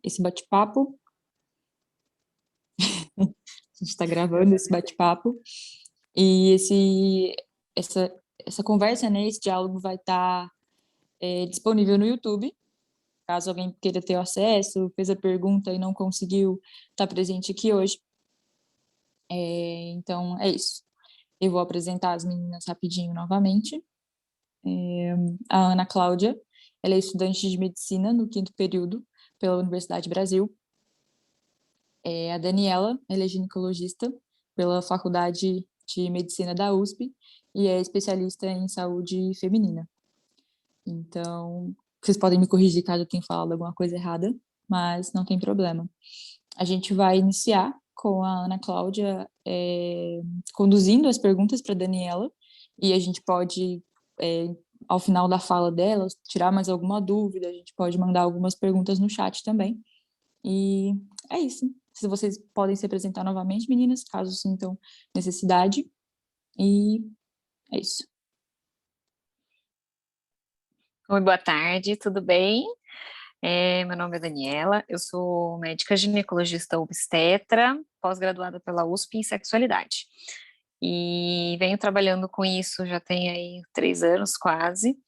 esse bate-papo. A gente está gravando esse bate-papo. E essa conversa, né, esse diálogo vai estar disponível no YouTube, caso alguém queira ter acesso, fez a pergunta e não conseguiu estar presente aqui hoje. Então, é isso. Eu vou apresentar as meninas rapidinho novamente. A Ana Cláudia, ela é estudante de medicina no 5º período pela Universidade Brasil. A Daniela, ela é ginecologista pela Faculdade de Medicina da USP e é especialista em saúde feminina. Então, vocês podem me corrigir caso eu tenha falado alguma coisa errada, mas não tem problema. A gente vai iniciar com a Ana Cláudia conduzindo as perguntas para a Daniela, e a gente pode, ao final da fala dela, tirar mais alguma dúvida, a gente pode mandar algumas perguntas no chat também. E é isso. Se vocês podem se apresentar novamente, meninas, caso sintam necessidade. E é isso. Oi, boa tarde, tudo bem? Meu nome é Daniela, eu sou médica ginecologista obstetra, pós-graduada pela USP em sexualidade. E venho trabalhando com isso já tem aí 3 anos quase.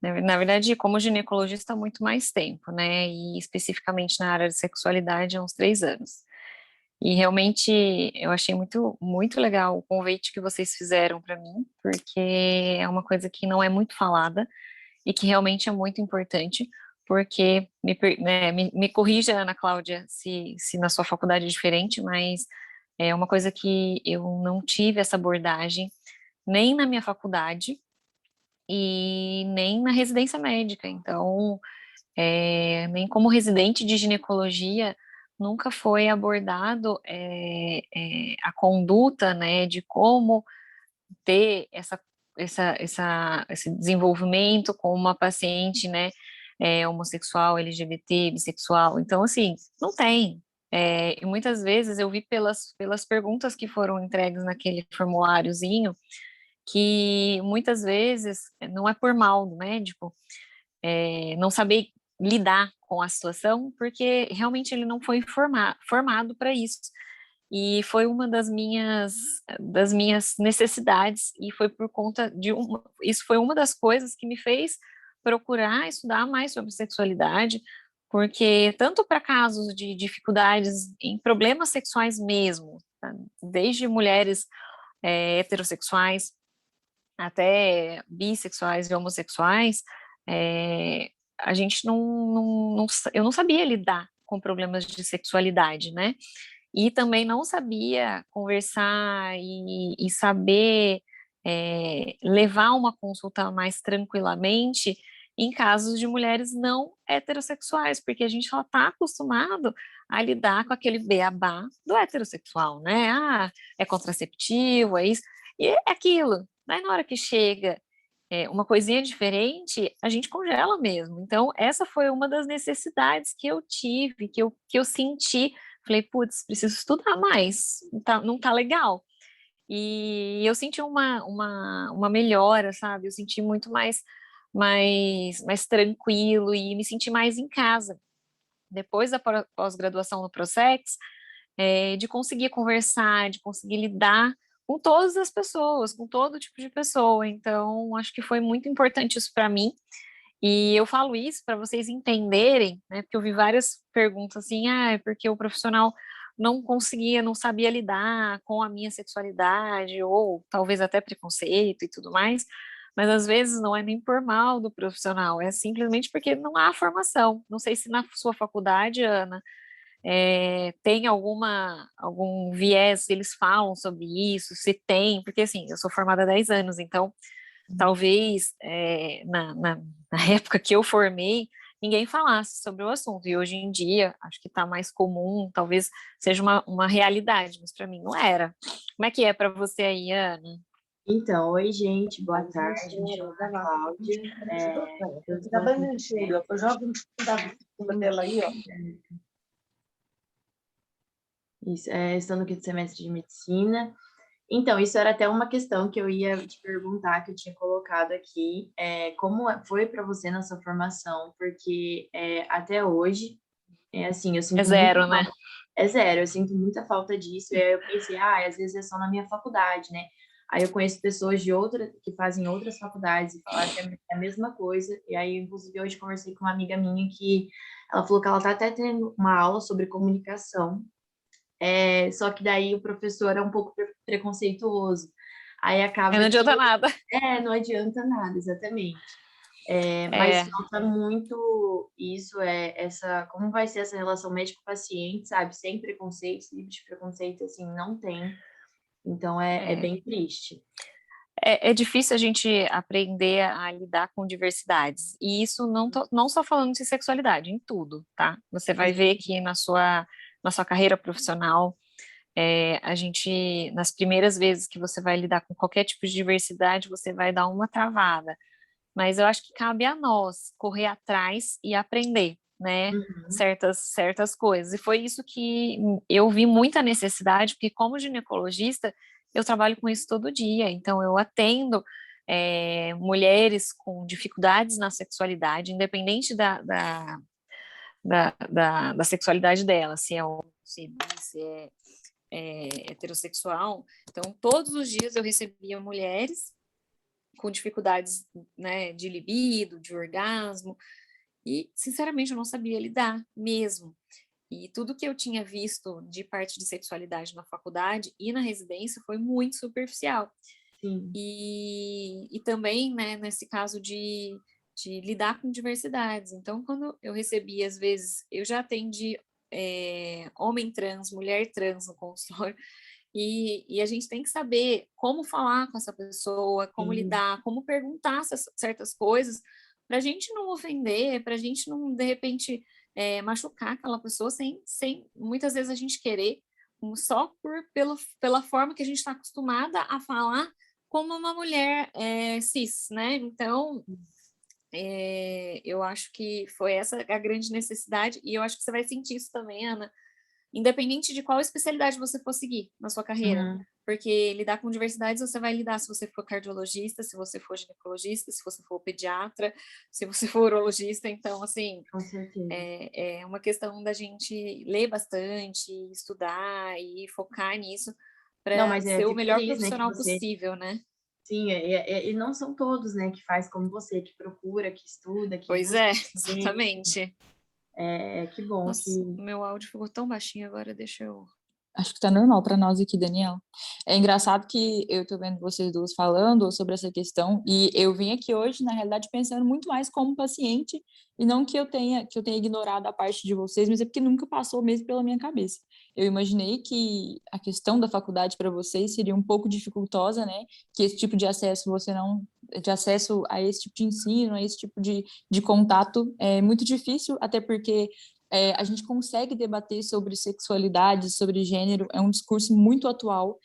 Na verdade, como ginecologista há muito mais tempo, né? E especificamente na área de sexualidade há uns 3 anos. E realmente eu achei muito, muito legal o convite que vocês fizeram para mim, porque é uma coisa que não é muito falada e que realmente é muito importante, porque, me corrija, Ana Cláudia, se na sua faculdade é diferente, mas é uma coisa que eu não tive essa abordagem nem na minha faculdade e nem na residência médica. Então, nem como residente de ginecologia, nunca foi abordado a conduta, né, de como ter esse desenvolvimento com uma paciente, né, homossexual, LGBT, bissexual. Então, assim, não tem. E muitas vezes eu vi pelas perguntas que foram entregues naquele formuláriozinho, que muitas vezes não é por mal do médico, não saber lidar com a situação, porque realmente ele não foi formado para isso. E foi uma das minhas necessidades, e foi por conta isso foi uma das coisas que me fez procurar estudar mais sobre sexualidade, porque tanto para casos de dificuldades em problemas sexuais mesmo, tá? Desde mulheres heterossexuais até bissexuais e homossexuais, a gente eu não sabia lidar com problemas de sexualidade, né? E também não sabia conversar e saber levar uma consulta mais tranquilamente em casos de mulheres não heterossexuais, porque a gente só está acostumado a lidar com aquele beabá do heterossexual, né? Ah, é contraceptivo, é isso, e é aquilo. Daí na hora que chega uma coisinha diferente, a gente congela mesmo. Então, essa foi uma das necessidades que eu tive, que eu senti. Falei, putz, preciso estudar mais, não tá legal. E eu senti uma melhora, sabe? Eu senti muito mais tranquilo e me senti mais em casa. Depois da pós-graduação no Prosex, de conseguir conversar, de conseguir lidar com todas as pessoas, com todo tipo de pessoa. Então, acho que foi muito importante isso para mim. E eu falo isso para vocês entenderem, né? Porque eu vi várias perguntas assim, é porque o profissional não conseguia, não sabia lidar com a minha sexualidade, ou talvez até preconceito e tudo mais, mas às vezes não é nem por mal do profissional, é simplesmente porque não há formação. Não sei se na sua faculdade, Ana, tem algum viés, se eles falam sobre isso, se tem, porque assim, eu sou formada há 10 anos, então talvez na época que eu formei, ninguém falasse sobre o assunto, e hoje em dia, acho que está mais comum, talvez seja uma realidade, mas para mim não era. Como é que é para você aí, Ana? Então, oi, gente, boa tarde. Me chamo Ana Cláudia. Eu sou estou no quinto semestre de medicina. Então, isso era até uma questão que eu ia te perguntar, que eu tinha colocado aqui. Como foi para você na sua formação? Porque até hoje É assim, eu sinto É zero, muita né? falta. É zero, eu sinto muita falta disso. E aí eu pensei, às vezes é só na minha faculdade, né? Aí eu conheço pessoas que fazem outras faculdades e falaram que é a mesma coisa. E aí, inclusive, hoje conversei com uma amiga minha que ela falou que ela tá até tendo uma aula sobre comunicação. Só que daí o professor é um pouco preconceituoso. Aí Aí não acaba que adianta nada. não adianta nada, exatamente. Mas É, falta muito isso, como vai ser essa relação médico-paciente, sabe? Sem preconceitos, livre de preconceito, assim, não tem. Então é é, bem triste. é difícil a gente aprender a lidar com diversidades. E isso não só falando de sexualidade, em tudo, tá? Você vai ver que na sua carreira profissional, a gente, nas primeiras vezes que você vai lidar com qualquer tipo de diversidade, você vai dar uma travada. Mas eu acho que cabe a nós correr atrás e aprender, né? Uhum, Certas coisas. E foi isso que eu vi muita necessidade, porque como ginecologista, eu trabalho com isso todo dia. Então, eu atendo mulheres com dificuldades na sexualidade, independente da sexualidade dela, se é homo, se é bi, se é heterossexual. Então, todos os dias eu recebia mulheres com dificuldades, né, de libido, de orgasmo, e, sinceramente, eu não sabia lidar mesmo. E tudo que eu tinha visto de parte de sexualidade na faculdade e na residência foi muito superficial. sim. E também, né, nesse caso de lidar com diversidades. Então, quando eu recebi, às vezes, eu já atendi homem trans, mulher trans no consultório, e a gente tem que saber como falar com essa pessoa, como Sim. lidar, como perguntar certas coisas, para a gente não ofender, para a gente não, de repente, machucar aquela pessoa sem muitas vezes a gente querer, só pela forma que a gente está acostumada a falar como uma mulher cis, né? Então, eu acho que foi essa a grande necessidade, e eu acho que você vai sentir isso também, Ana, independente de qual especialidade você for seguir na sua carreira. Uhum, Porque lidar com diversidades você vai lidar se você for cardiologista, se você for ginecologista, se você for pediatra, se você for urologista. Então, assim, com certeza. é uma questão da gente ler bastante, estudar e focar nisso Não, para mas ser o fico melhor feliz, né, que profissional você. possível, né? Sim, e não são todos, né, que faz como você, que procura, que estuda, que Pois busca é, conhecimento. exatamente. Que bom Nossa, que. o meu áudio ficou tão baixinho agora, deixa eu. Acho que tá normal para nós aqui, Daniel. É engraçado que eu tô vendo vocês duas falando sobre essa questão e eu vim aqui hoje, na realidade, pensando muito mais como paciente e não que eu tenha ignorado a parte de vocês, mas é porque nunca passou mesmo pela minha cabeça. Eu imaginei que a questão da faculdade para vocês seria um pouco dificultosa, né? Que esse tipo de acesso você não de acesso a esse tipo de ensino, a esse tipo de contato é muito difícil, até porque a gente consegue debater sobre sexualidade, sobre gênero, é um discurso muito atual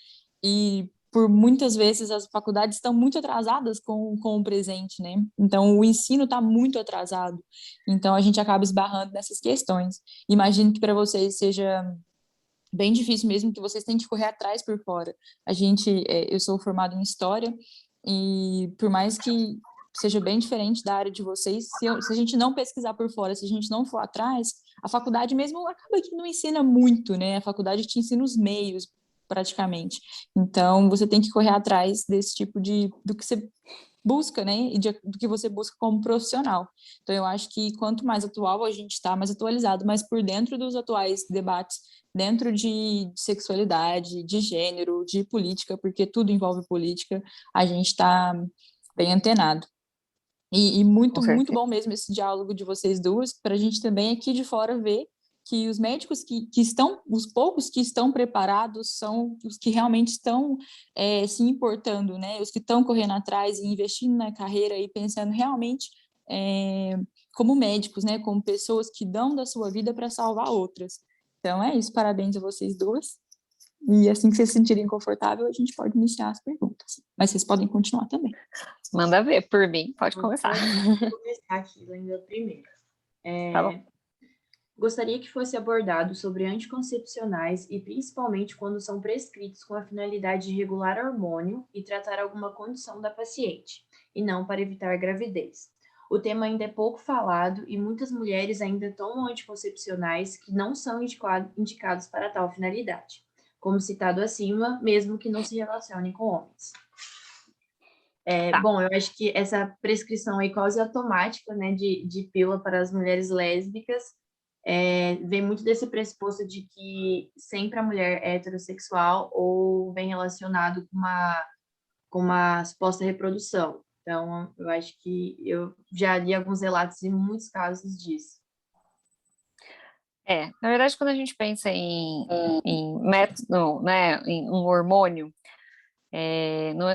e por muitas vezes as faculdades estão muito atrasadas com o presente, né? Então o ensino está muito atrasado, então a gente acaba esbarrando nessas questões. Imagino que para vocês seja bem difícil mesmo, que vocês têm que correr atrás por fora. Eu sou formada em história e por mais que seja bem diferente da área de vocês, se a gente não pesquisar por fora, se a gente não for atrás, a faculdade mesmo acaba que não ensina muito, né? A faculdade te ensina os meios, praticamente. Então, você tem que correr atrás desse tipo do que você busca, né? E do que você busca como profissional. Então, eu acho que quanto mais atual a gente está, mais atualizado, mais por dentro dos atuais debates, dentro de sexualidade, de gênero, de política, porque tudo envolve política, a gente está bem antenado. E Com muito, muito certeza. bom mesmo esse diálogo de vocês duas, para a gente também aqui de fora ver que os médicos que estão, os poucos que estão preparados são os que realmente estão se importando, né? Os que estão correndo atrás e investindo na carreira e pensando realmente é, como médicos, né? Como pessoas que dão da sua vida para salvar outras. Então é isso, parabéns a vocês duas. E assim que vocês se sentirem confortável, a gente pode iniciar as perguntas. Mas vocês podem continuar também. Manda ver, por mim, pode Vamos começar. começar aqui lendo a primeira. Tá bom. Gostaria que fosse abordado sobre anticoncepcionais e principalmente quando são prescritos com a finalidade de regular hormônio e tratar alguma condição da paciente, e não para evitar gravidez. o tema ainda é pouco falado e muitas mulheres ainda tomam anticoncepcionais que não são indicados para tal finalidade, como citado acima, mesmo que não se relacionem com homens. Tá. Bom, eu acho que essa prescrição aí quase automática, né, de pílula para as mulheres lésbicas vem muito desse pressuposto de que sempre a mulher é heterossexual ou vem relacionado com uma suposta reprodução. Então, eu acho que eu já li alguns relatos e muitos casos disso. Na verdade, quando a gente pensa em método, né, em um hormônio,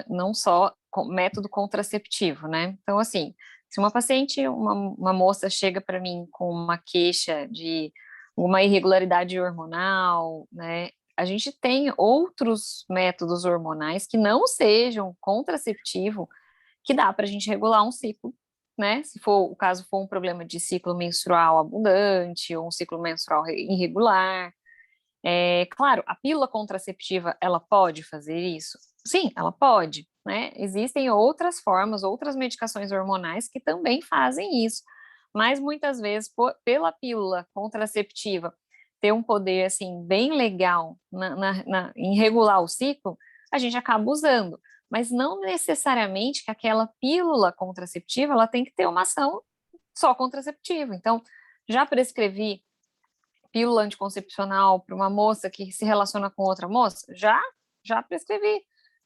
não só método contraceptivo, né? Então, assim, se uma paciente, uma moça chega para mim com uma queixa de uma irregularidade hormonal, né? A gente tem outros métodos hormonais que não sejam contraceptivo, que dá para a gente regular um ciclo, né? Se for o caso for um problema de ciclo menstrual abundante ou um ciclo menstrual irregular. Claro, a pílula contraceptiva, ela pode fazer isso? Sim, ela pode, né? Existem outras formas, outras medicações hormonais que também fazem isso, mas muitas vezes, pela pílula contraceptiva ter um poder, assim, bem legal em regular o ciclo, a gente acaba usando, mas não necessariamente que aquela pílula contraceptiva, ela tem que ter uma ação só contraceptiva. Então, já prescrevi pílula anticoncepcional para uma moça que se relaciona com outra moça? Já prescrevi.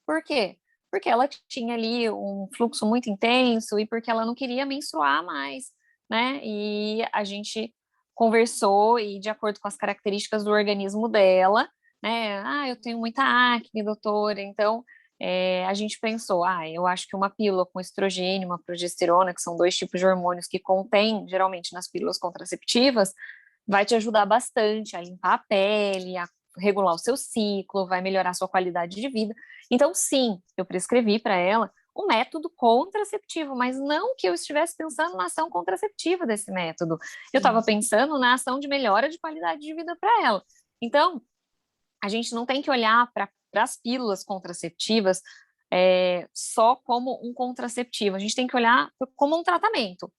Por quê? Porque ela tinha ali um fluxo muito intenso e porque ela não queria menstruar mais, né? E a gente conversou e de acordo com as características do organismo dela, né? Ah, eu tenho muita acne, doutora, então a gente pensou, eu acho que uma pílula com estrogênio, uma progesterona, que são dois tipos de hormônios que contém geralmente nas pílulas contraceptivas, vai te ajudar bastante a limpar a pele, a regular o seu ciclo, vai melhorar a sua qualidade de vida. Então, sim, eu prescrevi para ela um método contraceptivo, mas não que eu estivesse pensando na ação contraceptiva desse método. Eu estava pensando na ação de melhora de qualidade de vida para ela. Então, a gente não tem que olhar para as pílulas contraceptivas só como um contraceptivo, a gente tem que olhar como um tratamento.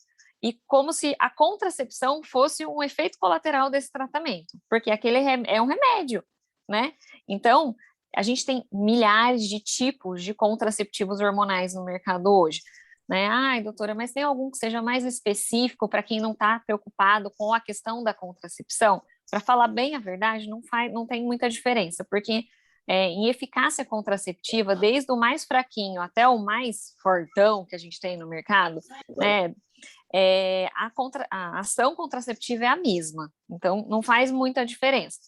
E como se a contracepção fosse um efeito colateral desse tratamento, porque aquele é um remédio, né? Então, a gente tem milhares de tipos de contraceptivos hormonais no mercado hoje, né? Ai, doutora, mas tem algum que seja mais específico para quem não está preocupado com a questão da contracepção? Para falar bem a verdade, não tem muita diferença, porque em eficácia contraceptiva, desde o mais fraquinho até o mais fortão que a gente tem no mercado, né? A ação contraceptiva é a mesma, então não faz muita diferença.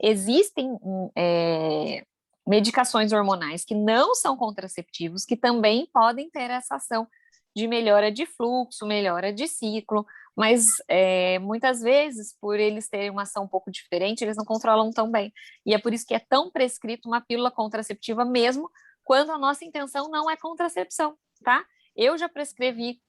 Existem medicações hormonais que não são contraceptivos, que também podem ter essa ação de melhora de fluxo, melhora de ciclo, mas muitas vezes, por eles terem uma ação um pouco diferente, eles não controlam tão bem. E é por isso que é tão prescrito uma pílula contraceptiva mesmo, quando a nossa intenção não é contracepção, tá? Eu já prescrevi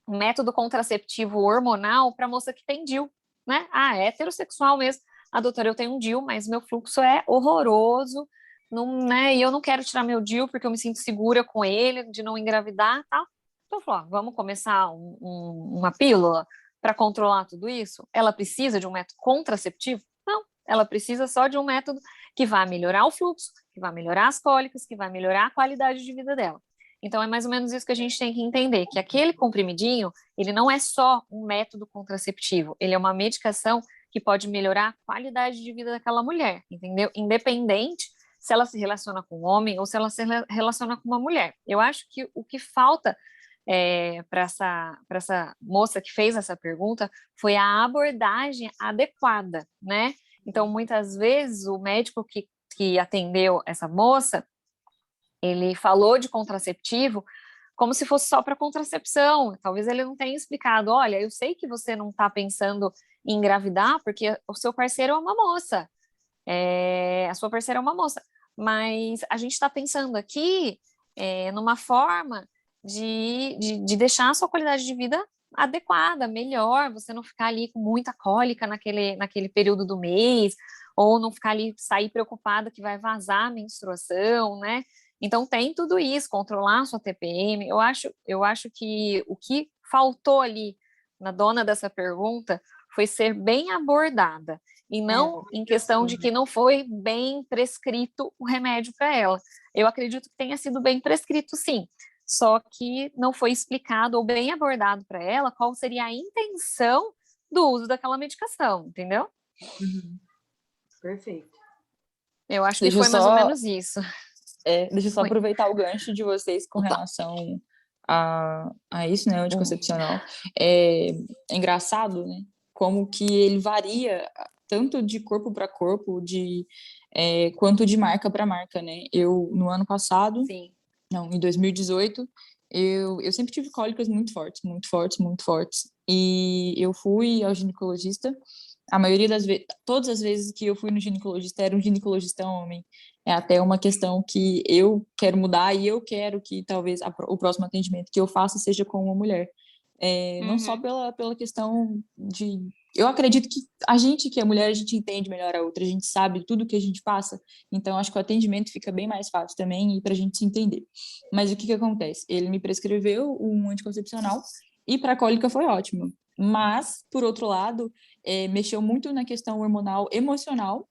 um método contraceptivo hormonal para moça que tem DIU, né? É heterossexual mesmo. Doutora, eu tenho um DIU, mas meu fluxo é horroroso, não, né? E eu não quero tirar meu DIU porque eu me sinto segura com ele, de não engravidar, tal. Então, eu falei, vamos começar uma pílula para controlar tudo isso? Ela precisa de um método contraceptivo? Não, ela precisa só de um método que vai melhorar o fluxo, que vai melhorar as cólicas, que vai melhorar a qualidade de vida dela. Então, é mais ou menos isso que a gente tem que entender, que aquele comprimidinho, ele não é só um método contraceptivo, ele é uma medicação que pode melhorar a qualidade de vida daquela mulher, entendeu? Independente se ela se relaciona com um homem ou se ela se relaciona com uma mulher. Eu acho que o que falta para essa moça que fez essa pergunta foi a abordagem adequada, né? Então, muitas vezes, o médico que atendeu essa moça, ele falou de contraceptivo como se fosse só para contracepção. Talvez ele não tenha explicado, olha, eu sei que você não está pensando em engravidar porque o seu parceiro é uma moça, a sua parceira é uma moça, mas a gente está pensando aqui numa forma de deixar a sua qualidade de vida adequada, melhor, você não ficar ali com muita cólica naquele período do mês, ou não ficar ali, sair preocupada que vai vazar a menstruação, né? Então tem tudo isso, controlar a sua TPM. Eu acho que o que faltou ali na dona dessa pergunta foi ser bem abordada, e não em questão de que não foi bem prescrito o remédio para ela. Eu acredito que tenha sido bem prescrito, sim, só que não foi explicado ou bem abordado para ela qual seria a intenção do uso daquela medicação, entendeu? Uhum. Perfeito. Eu acho que Deixa eu foi mais ou só, menos isso. deixa eu só Oi. aproveitar o gancho de vocês com relação a isso, né, anticoncepcional. É engraçado, né, como que ele varia tanto de corpo para corpo, quanto de marca para marca, né? Eu, no ano passado, Sim. não, em 2018, eu sempre tive cólicas muito fortes, muito fortes, muito fortes. E eu fui ao ginecologista. A maioria das vezes, todas as vezes que eu fui no ginecologista, era um ginecologista homem. É até uma questão que eu quero mudar e eu quero que talvez o próximo atendimento que eu faça seja com uma mulher. Não só pela questão de... Eu acredito que a gente, que é mulher, a gente entende melhor a outra, a gente sabe tudo que a gente passa, então acho que o atendimento fica bem mais fácil também e para a gente se entender. Mas o que que acontece? Ele me prescreveu um anticoncepcional e para cólica foi ótimo. Mas, por outro lado, mexeu muito na questão hormonal emocional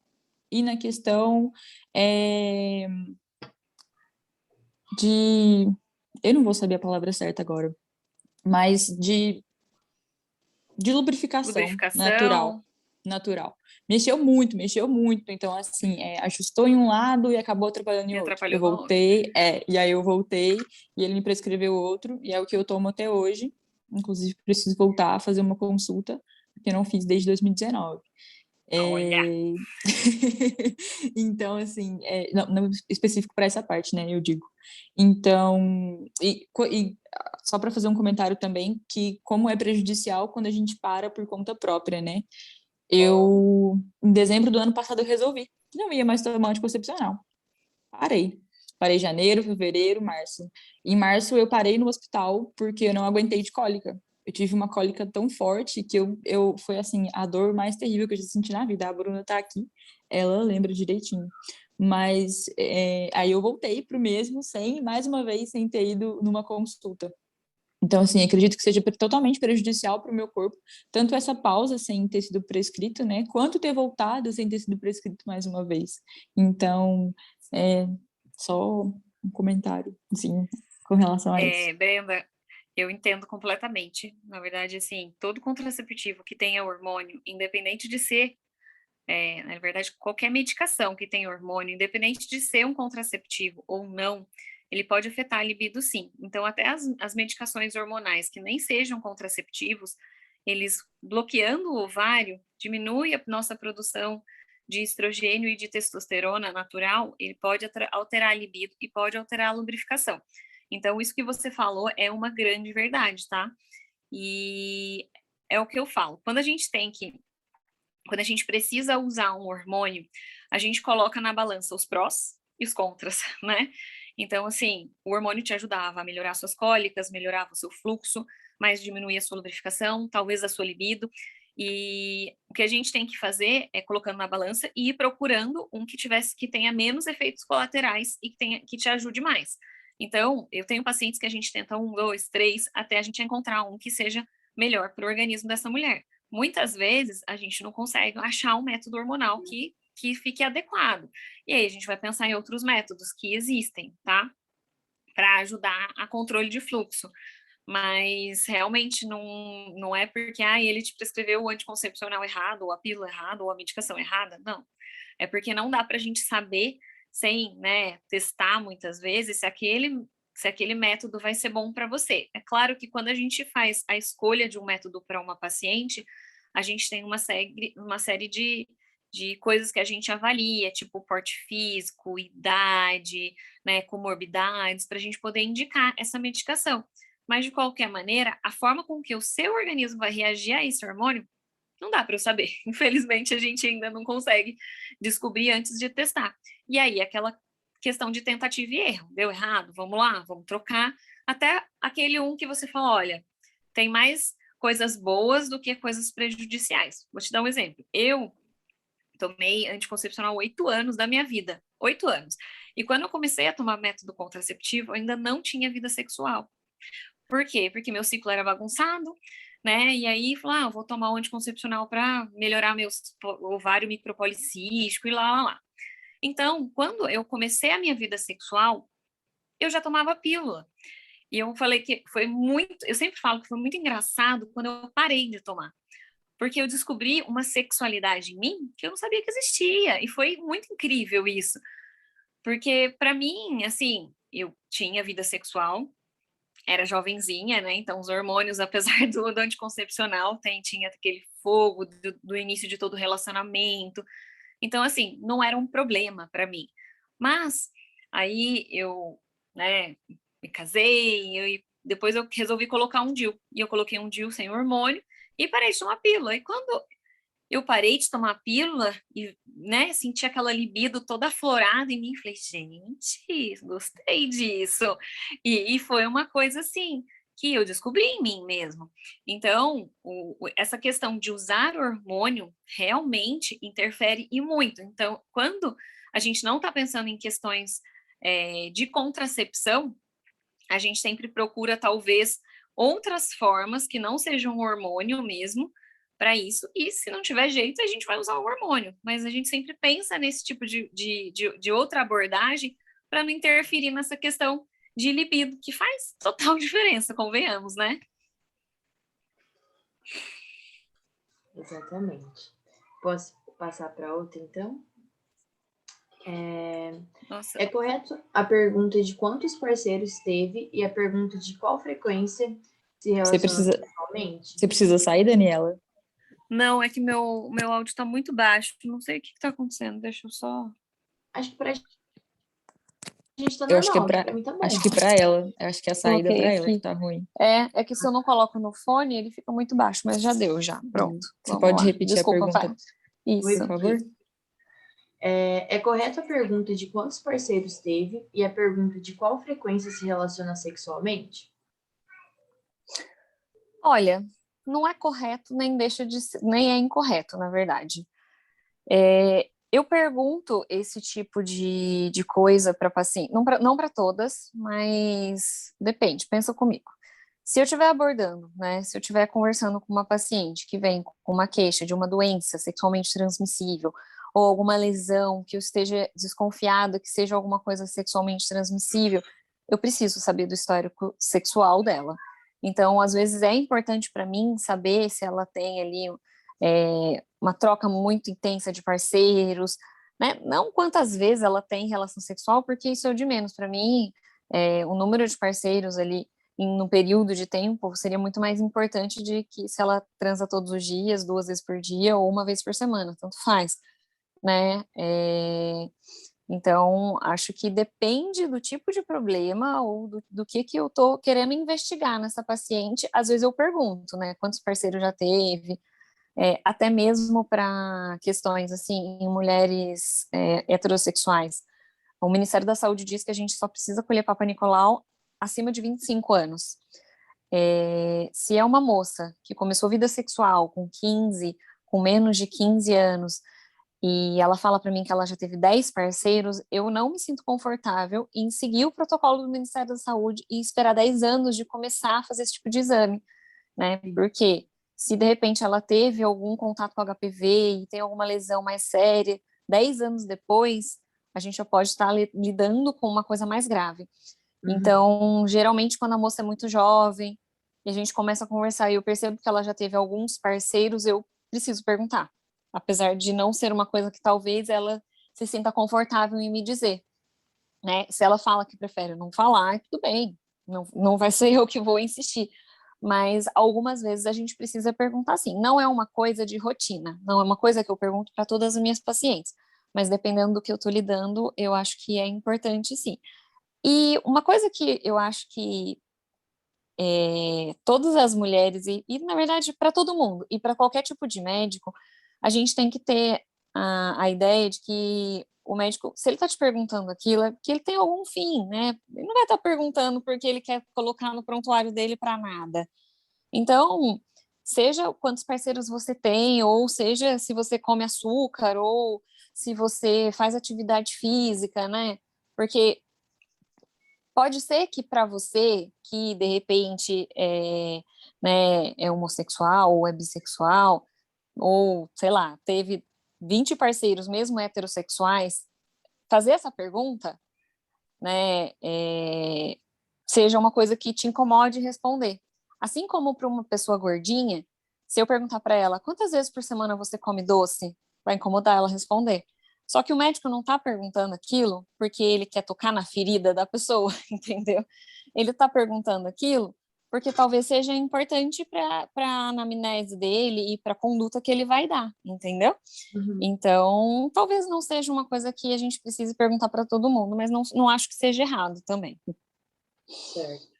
e na questão de... Eu não vou saber a palavra certa agora, mas de lubrificação Lubrificação. natural. Mexeu muito, mexeu muito. Então, assim, ajustou em um lado e acabou atrapalhando em E outro. Eu atrapalhou no outro. voltei, e aí eu voltei, e ele me prescreveu outro, e é o que eu tomo até hoje. Inclusive, preciso voltar a fazer uma consulta, que eu não fiz desde 2019. Olha. Então, assim, não específico para essa parte, né? Eu digo. Então, só para fazer um comentário também, que como é prejudicial quando a gente para por conta própria, né? Em dezembro do ano passado, eu resolvi. Não ia mais tomar anticoncepcional. Parei. Parei em janeiro, fevereiro, março. Em março, eu parei no hospital porque eu não aguentei de cólica. Eu tive uma cólica tão forte que foi assim, a dor mais terrível que eu já senti na vida. A Bruna tá aqui, ela lembra direitinho. Mas aí eu voltei pro mesmo, mais uma vez, sem ter ido numa consulta. Então, assim, acredito que seja totalmente prejudicial para o meu corpo, tanto essa pausa sem ter sido prescrito, né, quanto ter voltado sem ter sido prescrito mais uma vez. Então, só um comentário, assim, com relação a isso. Brenda, eu entendo completamente. Na verdade, assim, todo contraceptivo que tenha hormônio, independente de ser, na verdade, qualquer medicação que tenha hormônio, independente de ser um contraceptivo ou não, ele pode afetar a libido, sim. Então, até as medicações hormonais que nem sejam contraceptivos, eles bloqueando o ovário, diminui a nossa produção de estrogênio e de testosterona natural, ele pode alterar a libido e pode alterar a lubrificação. Então, isso que você falou é uma grande verdade, tá? E é o que eu falo. Quando a gente precisa usar um hormônio, a gente coloca na balança os prós e os contras, né? Então, assim, o hormônio te ajudava a melhorar suas cólicas, melhorava o seu fluxo, mas diminuía a sua lubrificação, talvez a sua libido. E o que a gente tem que fazer é colocando na balança e ir procurando um que tenha menos efeitos colaterais e que te ajude mais. Então, eu tenho pacientes que a gente tenta 1, 2, 3, até a gente encontrar um que seja melhor para o organismo dessa mulher. Muitas vezes a gente não consegue achar um método hormonal que fique adequado. E aí a gente vai pensar em outros métodos que existem, tá? Para ajudar a controle de fluxo. Mas realmente não é porque ele te prescreveu o anticoncepcional errado, ou a pílula errada, ou a medicação errada. Não. É porque não dá para a gente saber, sem, né, testar muitas vezes, se aquele método vai ser bom para você. É claro que quando a gente faz a escolha de um método para uma paciente, a gente tem uma série de coisas que a gente avalia, tipo porte físico, idade, né, comorbidades, para a gente poder indicar essa medicação. Mas, de qualquer maneira, a forma com que o seu organismo vai reagir a esse hormônio, não dá para eu saber. Infelizmente, a gente ainda não consegue descobrir antes de testar. E aí, aquela questão de tentativa e erro. Deu errado? Vamos lá, vamos trocar. Até aquele que você fala, olha, tem mais coisas boas do que coisas prejudiciais. Vou te dar um exemplo. Eu tomei anticoncepcional 8 anos da minha vida. 8 anos. E quando eu comecei a tomar método contraceptivo, eu ainda não tinha vida sexual. Por quê? Porque meu ciclo era bagunçado, né? E aí, falar, vou tomar um anticoncepcional para melhorar meu ovário micropolicístico e lá. Então, quando eu comecei a minha vida sexual, eu já tomava pílula. E eu falei que foi muito, eu sempre falo que foi muito engraçado quando eu parei de tomar. Porque eu descobri uma sexualidade em mim que eu não sabia que existia. E foi muito incrível isso. Porque, para mim, assim, eu tinha vida sexual, era jovenzinha, né? Então, os hormônios, apesar do anticoncepcional, tinha aquele fogo do início de todo relacionamento. Então, assim, não era um problema para mim. Mas, aí eu, né, me casei, depois eu resolvi colocar um DIU. E eu coloquei um DIU sem hormônio e parei de tomar pílula. E quando eu parei de tomar pílula e, né, senti aquela libido toda aflorada em mim. Falei, gente, gostei disso. E foi uma coisa assim que eu descobri em mim mesmo. Então, essa questão de usar hormônio realmente interfere e muito. Então, quando a gente não está pensando em questões de contracepção, a gente sempre procura, talvez, outras formas que não sejam hormônio mesmo, para isso, e se não tiver jeito, a gente vai usar o hormônio. Mas a gente sempre pensa nesse tipo de outra abordagem para não interferir nessa questão de libido, que faz total diferença, convenhamos, né? Exatamente. Posso passar para outra, então? Nossa, É correto a pergunta de quantos parceiros teve e a pergunta de qual frequência se Você relaciona precisa, sexualmente? você precisa sair, Daniela? não, é que meu áudio está muito baixo, não sei o que está acontecendo, deixa eu só... Acho que pra gente tá Eu acho que é normal, pra, pra mim tá bom. acho que pra ela. Eu acho que é a saída Coloquei pra ela que aqui. tá ruim. É que se eu não coloco no fone, ele fica muito baixo, mas já deu, já. Pronto, Você vamos pode lá. repetir a Desculpa, pergunta, Fábio. Vou Isso. por favor? repetir. É correto a pergunta de quantos parceiros teve e a pergunta de qual frequência se relaciona sexualmente? Olha, não é correto, nem deixa de ser, nem é incorreto, na verdade. Eu pergunto esse tipo de coisa para paciente, não para todas, mas depende, pensa comigo. Se eu estiver abordando, né, se eu estiver conversando com uma paciente que vem com uma queixa de uma doença sexualmente transmissível ou alguma lesão que eu esteja desconfiada que seja alguma coisa sexualmente transmissível, eu preciso saber do histórico sexual dela. Então, às vezes é importante para mim saber se ela tem ali uma troca muito intensa de parceiros, né? Não quantas vezes ela tem relação sexual, porque isso é o de menos. Para mim, o número de parceiros ali em um período de tempo seria muito mais importante de que se ela transa todos os dias, 2 vezes por dia ou uma vez por semana, tanto faz, né? Então, acho que depende do tipo de problema ou do que eu tô querendo investigar nessa paciente. Às vezes eu pergunto, né? Quantos parceiros já teve? Até mesmo para questões assim em mulheres heterossexuais. O Ministério da Saúde diz que a gente só precisa colher Papa Nicolau acima de 25 anos. Se é uma moça que começou vida sexual com 15, com menos de 15 anos, e ela fala para mim que ela já teve 10 parceiros, eu não me sinto confortável em seguir o protocolo do Ministério da Saúde e esperar 10 anos de começar a fazer esse tipo de exame, né? Porque se de repente ela teve algum contato com HPV e tem alguma lesão mais séria, 10 anos depois, a gente já pode estar lidando com uma coisa mais grave. Então, geralmente, quando a moça é muito jovem e a gente começa a conversar e eu percebo que ela já teve alguns parceiros, eu preciso perguntar. Apesar de não ser uma coisa que talvez ela se sinta confortável em me dizer, né? Se ela fala que prefere não falar, tudo bem, não vai ser eu que vou insistir. Mas algumas vezes a gente precisa perguntar assim. Não é uma coisa de rotina, não é uma coisa que eu pergunto para todas as minhas pacientes, mas dependendo do que eu estou lidando, eu acho que é importante sim. E uma coisa que eu acho que todas as mulheres, e na verdade para todo mundo, e para qualquer tipo de médico, a gente tem que ter a ideia de que o médico, se ele está te perguntando aquilo, é porque ele tem algum fim, né? Ele não vai estar perguntando porque ele quer colocar no prontuário dele para nada. Então, seja quantos parceiros você tem, ou seja se você come açúcar, ou se você faz atividade física, né? Porque Pode ser que para você, que de repente né, é homossexual ou é bissexual, ou sei lá, teve 20 parceiros, mesmo heterossexuais, fazer essa pergunta, né, seja uma coisa que te incomode responder. Assim como para uma pessoa gordinha, se eu perguntar para ela quantas vezes por semana você come doce, vai incomodar ela responder. Só que o médico não está perguntando aquilo porque ele quer tocar na ferida da pessoa, entendeu? Ele está perguntando aquilo porque talvez seja importante para a anamnese dele e para a conduta que ele vai dar, entendeu? Uhum. Então, talvez não seja uma coisa que a gente precise perguntar para todo mundo, mas não acho que seja errado também. Certo.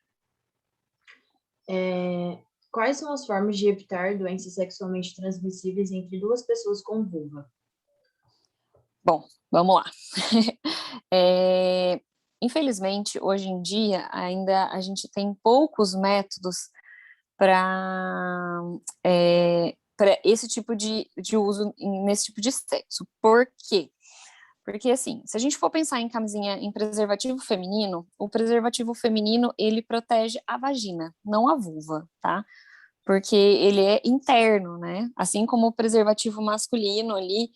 Quais são as formas de evitar doenças sexualmente transmissíveis entre duas pessoas com vulva? Bom, vamos lá. Infelizmente, hoje em dia, ainda a gente tem poucos métodos para esse tipo de uso nesse tipo de sexo. Por quê? Porque, assim, se a gente for pensar em camisinha, em preservativo feminino, o preservativo feminino, ele protege a vagina, não a vulva, tá? Porque ele é interno, né? Assim como o preservativo masculino ali,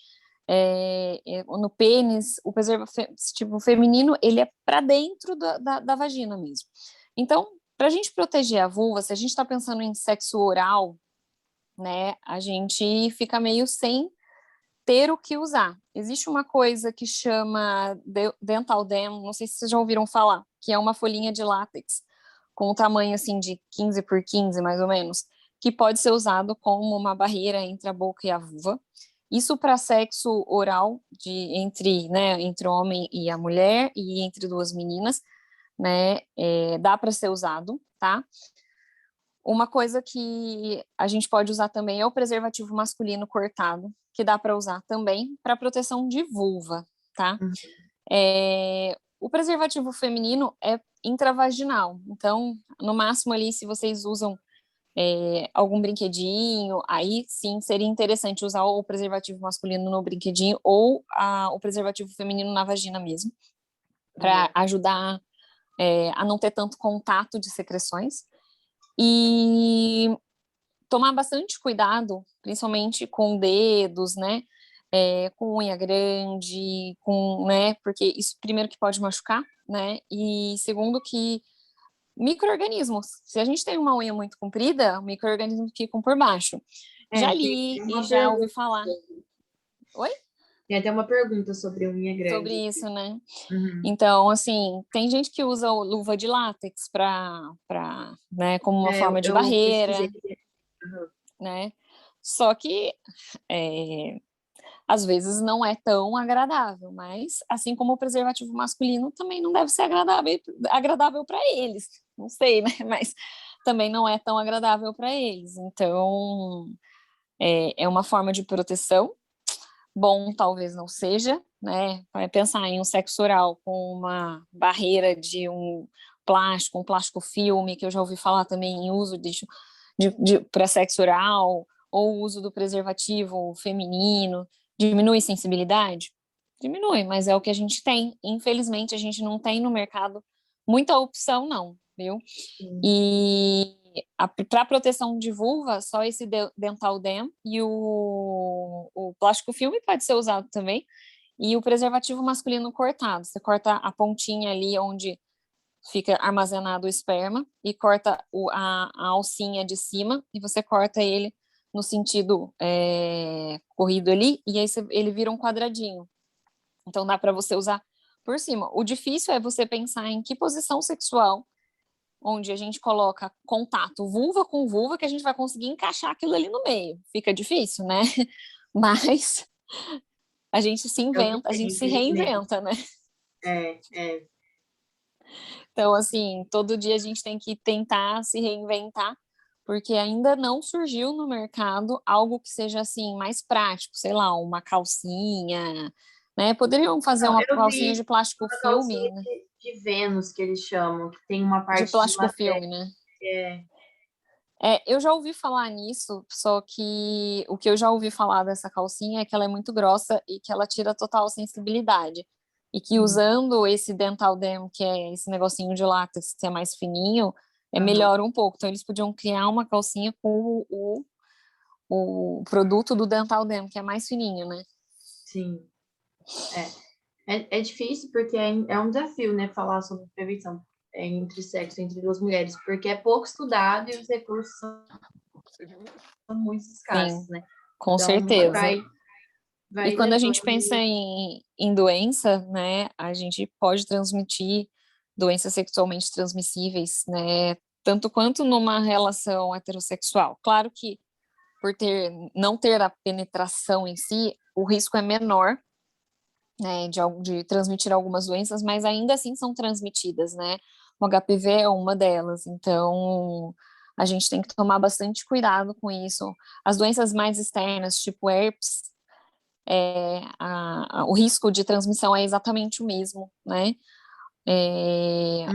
no pênis, o preservativo feminino, ele é para dentro da vagina mesmo. Então, para a gente proteger a vulva, se a gente está pensando em sexo oral, né, a gente fica meio sem ter o que usar. Existe uma coisa que chama Dental Dam, não sei se vocês já ouviram falar, que é uma folhinha de látex com um tamanho assim de 15 por 15, mais ou menos, que pode ser usado como uma barreira entre a boca e a vulva. Isso para sexo oral entre o homem e a mulher e entre duas meninas, né? Dá para ser usado, tá? Uma coisa que a gente pode usar também é o preservativo masculino cortado, que dá para usar também para proteção de vulva, tá? Uhum. O preservativo feminino é intravaginal, então, no máximo ali, se vocês usam algum brinquedinho, aí sim seria interessante usar o preservativo masculino no brinquedinho ou o preservativo feminino na vagina mesmo, para ajudar a não ter tanto contato de secreções. E tomar bastante cuidado, principalmente com dedos, né? Com unha grande, né? Porque isso, primeiro, que pode machucar, né? E segundo, que micro-organismos. Se a gente tem uma unha muito comprida, micro-organismos ficam por baixo. Já Tem li e uma já ouvi pergunta. falar. Oi? Tem até uma pergunta sobre unha Sobre grande. isso, né? Uhum. Então, assim, tem gente que usa luva de látex né, como uma forma de Eu pesquisei. barreira, Uhum. né? Só que às vezes não é tão agradável, mas assim como o preservativo masculino também não deve ser agradável para eles. Não sei, né? Mas também não é tão agradável para eles. Então, é uma forma de proteção. Bom, talvez não seja, né? Vai pensar em um sexo oral com uma barreira de um plástico filme, que eu já ouvi falar também em uso para sexo oral, ou o uso do preservativo feminino, diminui sensibilidade? Diminui, mas é o que a gente tem. Infelizmente, a gente não tem no mercado muita opção, não, viu? Sim. E para proteção de vulva, só esse Dental Dam e o plástico filme pode ser usado também. E o preservativo masculino cortado. Você corta a pontinha ali onde fica armazenado o esperma e corta a alcinha de cima e você corta ele no sentido corrido ali e aí ele vira um quadradinho. Então dá para você usar por cima. O difícil é você pensar em que posição sexual onde a gente coloca contato vulva com vulva que a gente vai conseguir encaixar aquilo ali no meio. Fica difícil, né? Mas a gente se É o que inventa, a tem, gente se infelizmente. reinventa, né? É. Então, assim, todo dia a gente tem que tentar se reinventar, porque ainda não surgiu no mercado algo que seja assim mais prático, sei lá, uma calcinha, né? Poderiam fazer Não, uma eu calcinha vi de plástico uma filme, calcinha né? de Vênus, que eles chamam, que tem uma De parte de plástico latex. filme, né? É. Eu já ouvi falar nisso, só que o que eu já ouvi falar dessa calcinha é que ela é muito grossa e que ela tira total sensibilidade. e que usando esse dental dam, que é esse negocinho de látex que é mais fininho, melhora um pouco. Então, eles podiam criar uma calcinha com o produto do dental dam, que é mais fininho, né? Sim. É difícil porque é um desafio, né, falar sobre prevenção entre sexo, entre duas mulheres, porque é pouco estudado e os recursos são muito escassos, Sim, né? com Então, certeza. E vai quando a gente depois. pensa em doença, né, a gente pode transmitir doenças sexualmente transmissíveis, né, tanto quanto numa relação heterossexual. Claro que por não ter a penetração em si, o risco é menor, né, de transmitir algumas doenças, mas ainda assim são transmitidas, né? O HPV é uma delas, então a gente tem que tomar bastante cuidado com isso. As doenças mais externas, tipo herpes, o risco de transmissão é exatamente o mesmo, né?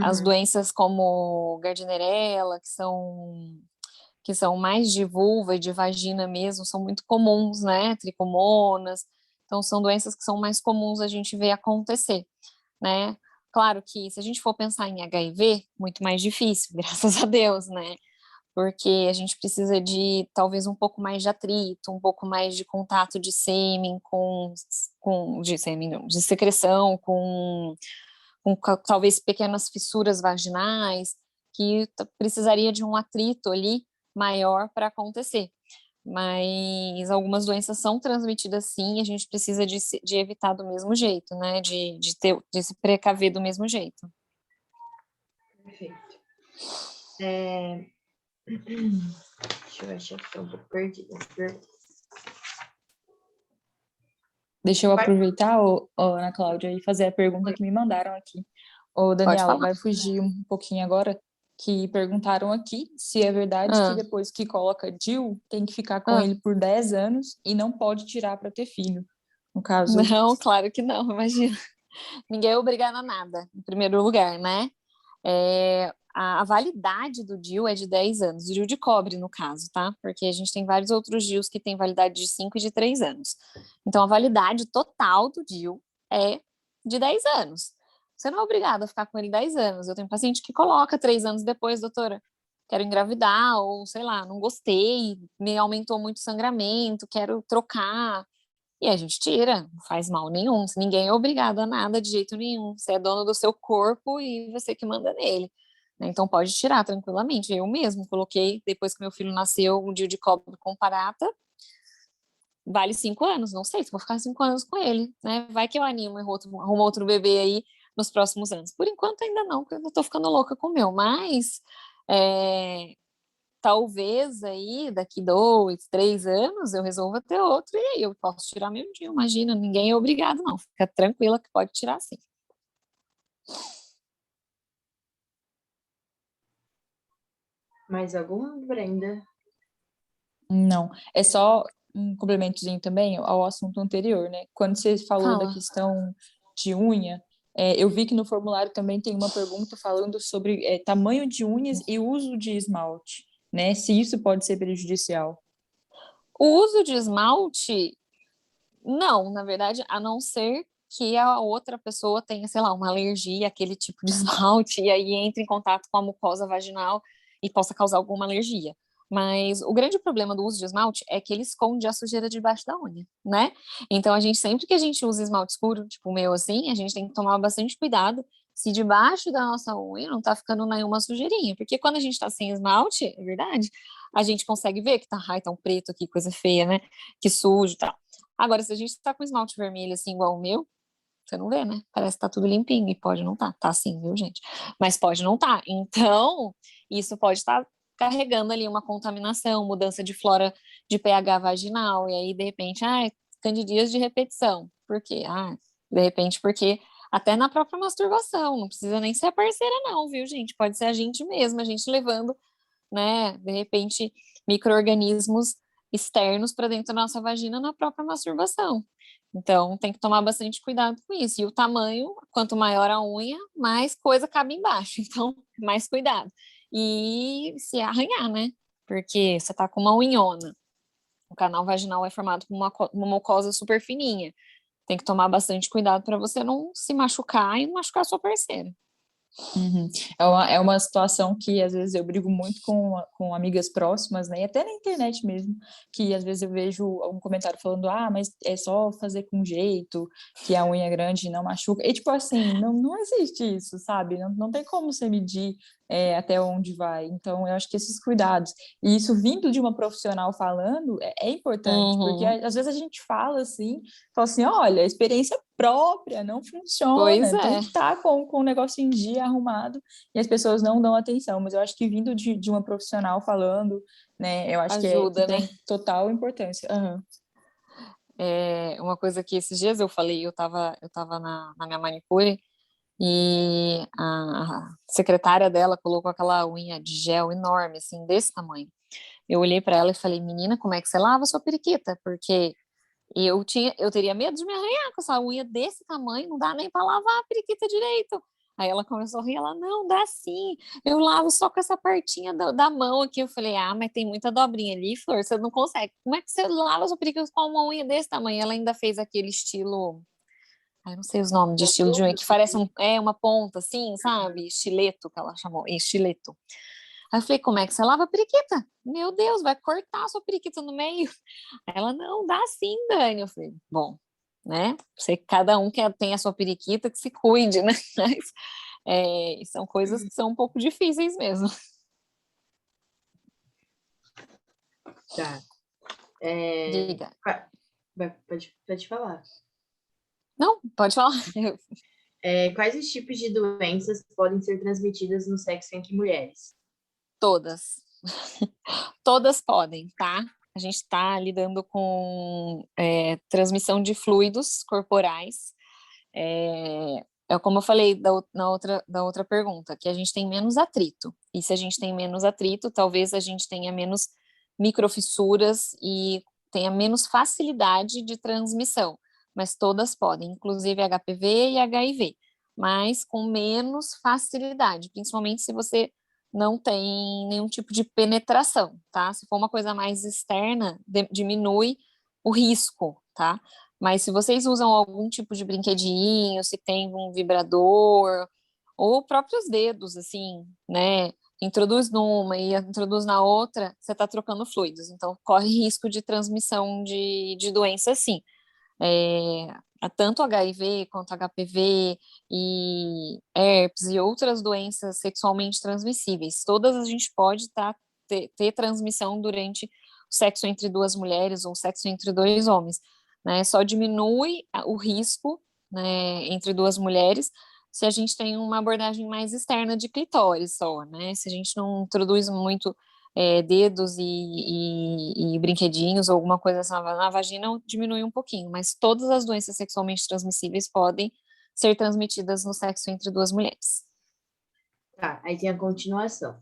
As doenças como Gardnerella, que são mais de vulva e de vagina mesmo, são muito comuns, né? Tricomonas. Então, são doenças que são mais comuns a gente ver acontecer, né? Claro que se a gente for pensar em HIV, muito mais difícil, graças a Deus, né? Porque a gente precisa de talvez um pouco mais de atrito, um pouco mais de contato de sêmen de sêmen, não, de secreção, talvez pequenas fissuras vaginais, que precisaria de um atrito ali maior para acontecer. Mas algumas doenças são transmitidas sim, a gente precisa de evitar do mesmo jeito, né? De se precaver do mesmo jeito. Perfeito. Deixa eu achar que eu tô perdida. Deixa eu aproveitar, Ana Cláudia, e fazer a pergunta que me mandaram aqui. Ô, Pode Daniela, falar. vai fugir um pouquinho agora, que perguntaram aqui se é verdade que depois que coloca DIU, tem que ficar com ele por 10 anos e não pode tirar para ter filho. No caso. Não, claro que não, imagina. Ninguém é obrigado a nada, em primeiro lugar, né? A validade do DIU é de 10 anos, o DIU de cobre, no caso, tá? Porque a gente tem vários outros DIUs que têm validade de 5 e de 3 anos. Então, a validade total do DIU é de 10 anos. Você não é obrigado a ficar com ele 10 anos. Eu tenho paciente que coloca 3 anos depois, doutora, quero engravidar, ou sei lá, não gostei, me aumentou muito o sangramento, quero trocar. E a gente tira, não faz mal nenhum. Ninguém é obrigado a nada de jeito nenhum. Você é dono do seu corpo e você que manda nele, né? Então pode tirar tranquilamente. Eu mesmo coloquei, depois que meu filho nasceu, um DIU de cobre com parata. Vale 5 anos, não sei se vou ficar 5 anos com ele, né? Vai que eu animo e arrumo outro bebê aí nos próximos anos. Por enquanto ainda não, porque eu não tô ficando louca com o meu, mas talvez aí daqui 2, 3 anos eu resolva ter outro e aí eu posso tirar meu dia, imagina, ninguém é obrigado não, fica tranquila que pode tirar sim. Mais alguma, Brenda? Não, é só um complementozinho também ao assunto anterior, né? Quando você falou da Fala. questão de unha, eu vi que no formulário também tem uma pergunta falando sobre tamanho de unhas e uso de esmalte, né? Se isso pode ser prejudicial. O uso de esmalte, não, na verdade, a não ser que a outra pessoa tenha, sei lá, uma alergia àquele tipo de esmalte e aí entre em contato com a mucosa vaginal e possa causar alguma alergia. Mas o grande problema do uso de esmalte é que ele esconde a sujeira debaixo da unha, né? Então, sempre que a gente usa esmalte escuro, tipo o meu assim, a gente tem que tomar bastante cuidado se debaixo da nossa unha não tá ficando nenhuma sujeirinha. Porque quando a gente tá sem esmalte, é verdade, a gente consegue ver que tá, ai, tá um preto aqui, coisa feia, né? Que sujo e tal. Agora, se a gente tá com esmalte vermelho assim, igual o meu, você não vê, né? Parece que tá tudo limpinho e pode não tá. Tá sim, viu, gente? Mas pode não tá. Então, isso pode estar carregando ali uma contaminação, mudança de flora de pH vaginal, e aí, de repente, candidias de repetição. Por quê? De repente, porque até na própria masturbação, não precisa nem ser a parceira, não, viu, gente? Pode ser a gente mesma, a gente levando, né, de repente, micro-organismos externos para dentro da nossa vagina na própria masturbação. Então, tem que tomar bastante cuidado com isso. E o tamanho, quanto maior a unha, mais coisa cabe embaixo. Então, mais cuidado. E se arranhar, né? Porque você tá com uma unhona. O canal vaginal é formado por uma mucosa super fininha. tem que tomar bastante cuidado para você não se machucar e não machucar a sua parceira. Uhum. É uma situação que às vezes eu brigo muito com amigas próximas, né? E até na internet mesmo, que às vezes eu vejo algum comentário falando, mas é só fazer com jeito, que a unha grande não machuca. E tipo assim, não existe isso, sabe? Não tem como você medir até onde vai. Então, eu acho que esses cuidados, e isso vindo de uma profissional falando, é importante, porque Uhum. às vezes a gente fala assim, olha, a experiência própria não Pois funciona, tem é, que estar com o negócio em dia, arrumado, e as pessoas não dão atenção, mas eu acho que vindo de uma profissional falando, né, eu acho que ajuda, né? tem total importância. Aham. Uma coisa que esses dias eu falei, eu tava na minha manicure e a secretária dela colocou aquela unha de gel enorme, assim, desse tamanho. Eu olhei para ela e falei, menina, como é que você lava a sua periquita? Porque eu teria medo de me arranhar com essa unha desse tamanho, não dá nem para lavar a periquita direito. Aí ela começou a rir, ela, não, dá sim, eu lavo só com essa partinha da mão aqui. Eu falei, mas tem muita dobrinha ali, Flor, você não consegue. Como é que você lava a sua periquita com uma unha desse tamanho? Ela ainda fez aquele estilo, não sei os nomes de estilo de unha, que parece uma ponta assim, sabe? Estileto, que ela chamou, estileto. Aí eu falei, como é que você lava a periquita? Meu Deus, vai cortar a sua periquita no meio. Aí ela, não, dá sim, Dani. Eu falei, bom, né? Sei que cada um tem a sua periquita, que se cuide, né? Mas são coisas que são um pouco difíceis mesmo. Tá. Diga. Pode falar. Não, pode falar. Quais os tipos de doenças podem ser transmitidas no sexo entre mulheres? Todas. Todas podem, tá? A gente está lidando com transmissão de fluidos corporais. Como eu falei da outra pergunta, que a gente tem menos atrito. E se a gente tem menos atrito, talvez a gente tenha menos microfissuras e tenha menos facilidade de transmissão. Mas todas podem, inclusive HPV e HIV, mas com menos facilidade, principalmente se você não tem nenhum tipo de penetração, tá? Se for uma coisa mais externa, diminui o risco, tá? Mas se vocês usam algum tipo de brinquedinho, se tem um vibrador, ou próprios dedos, assim, né? Introduz numa e introduz na outra, você está trocando fluidos. Então, corre risco de transmissão de doença, sim. Tanto HIV quanto HPV e herpes e outras doenças sexualmente transmissíveis. Todas a gente pode ter transmissão durante o sexo entre duas mulheres ou o sexo entre dois homens, né? Só diminui o risco, né, entre duas mulheres se a gente tem uma abordagem mais externa de clitóris só, né? Se a gente não introduz muito dedos e brinquedinhos ou alguma coisa assim na vagina, diminui um pouquinho, mas todas as doenças sexualmente transmissíveis podem ser transmitidas no sexo entre duas mulheres. Tá, aí tem a continuação.